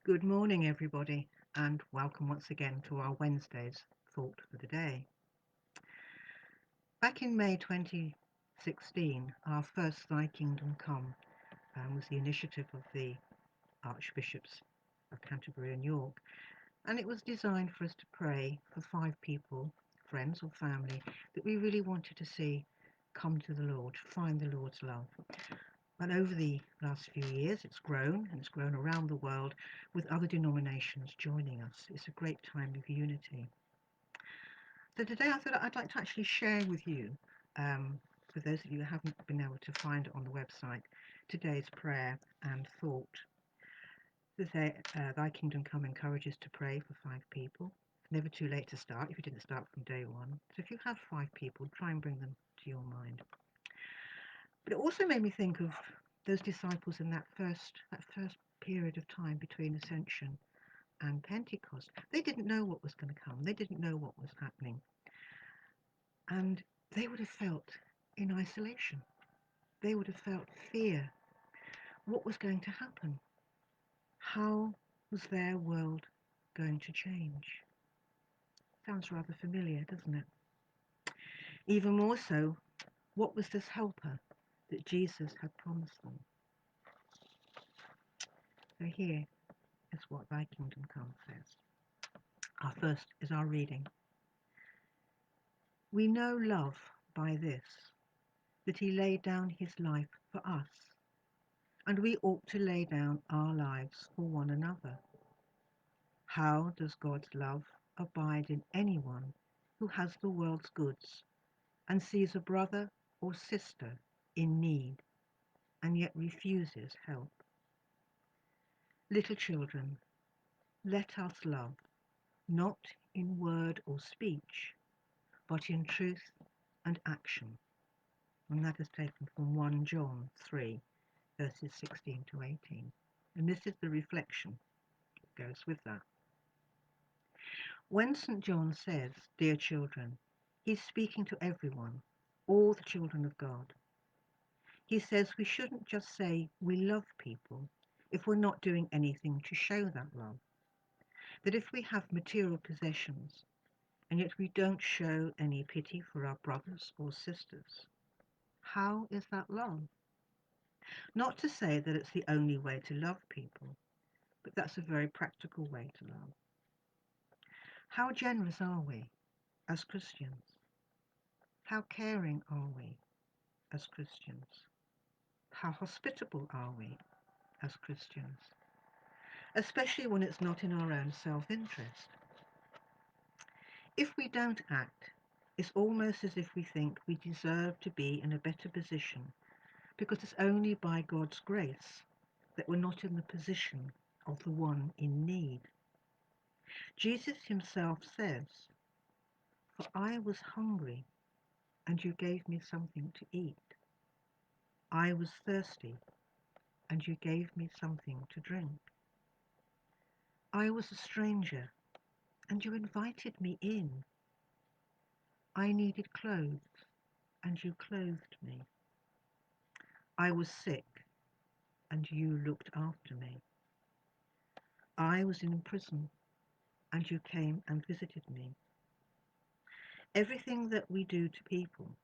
Good morning, everybody, and welcome once again to our Wednesday's Thought for the Day. Back in May 2016, our first Thy Kingdom Come was the initiative of the Archbishops of Canterbury and York, and it was designed for us to pray for 5 people, friends or family, that we really wanted to see come to the Lord, find the Lord's love. And over the last few years, it's grown and it's grown around the world with other denominations joining us. It's a great time of unity. So today I thought I'd like to actually share with you, for those of you who haven't been able to find it on the website, today's prayer and thought. Thy Kingdom Come encourages to pray for 5 people. It's never too late to start if you didn't start from day one. So if you have 5 people, try and bring them to your mind. But it also made me think of those disciples in that first period of time between Ascension and Pentecost. They didn't know what was going to come. They didn't know what was happening. And they would have felt in isolation. They would have felt fear. What was going to happen? How was their world going to change? Sounds rather familiar, doesn't it? Even more so, what was this helper that Jesus had promised them? So here is what Thy Kingdom Come says. Our first is our reading. We know love by this, that he laid down his life for us, and we ought to lay down our lives for one another. How does God's love abide in anyone who has the world's goods and sees a brother or sister in need and yet refuses help? Little children, let us love, not in word or speech, but in truth and action. And that is taken from 1 John 3, verses 16 to 18. And this is the reflection that goes with that. When St. John says, dear children, he's speaking to everyone, all the children of God. He says we shouldn't just say we love people if we're not doing anything to show that love. That if we have material possessions and yet we don't show any pity for our brothers or sisters, how is that love? Not to say that it's the only way to love people, but that's a very practical way to love. How generous are we as Christians? How caring are we as Christians? How hospitable are we as Christians? Especially when it's not in our own self-interest. If we don't act, it's almost as if we think we deserve to be in a better position because it's only by God's grace that we're not in the position of the one in need. Jesus himself says, "For I was hungry, and you gave me something to eat. I was thirsty, and you gave me something to drink. I was a stranger, and you invited me in. I needed clothes, and you clothed me. I was sick, and you looked after me. I was in prison, and you came and visited me." Everything that we do to people,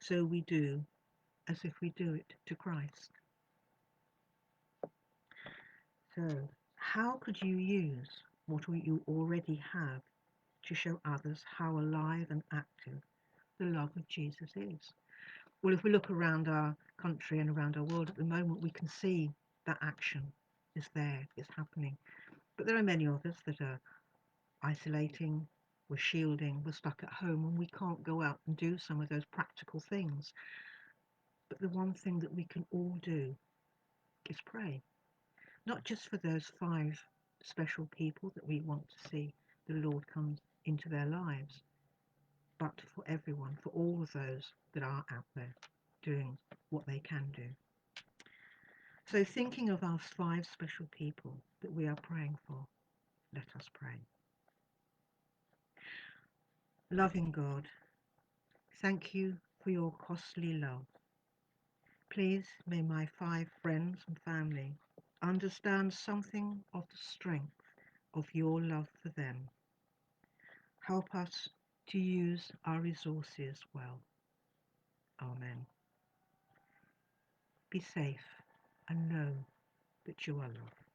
so we do as if we do it to Christ. So, how could you use what you already have to show others how alive and active the love of Jesus is? Well, if we look around our country and around our world at the moment, we can see that action is there, it's happening. But there are many of us that are isolating, we're shielding, we're stuck at home, and we can't go out and do some of those practical things. But the one thing that we can all do is pray. Not just for those 5 special people that we want to see the Lord come into their lives, but for everyone, for all of those that are out there doing what they can do. So thinking of our 5 special people that we are praying for, let us pray. Loving God, thank you for your costly love. Please may my 5 friends and family understand something of the strength of your love for them. Help us to use our resources well. Amen. Be safe and know that you are loved.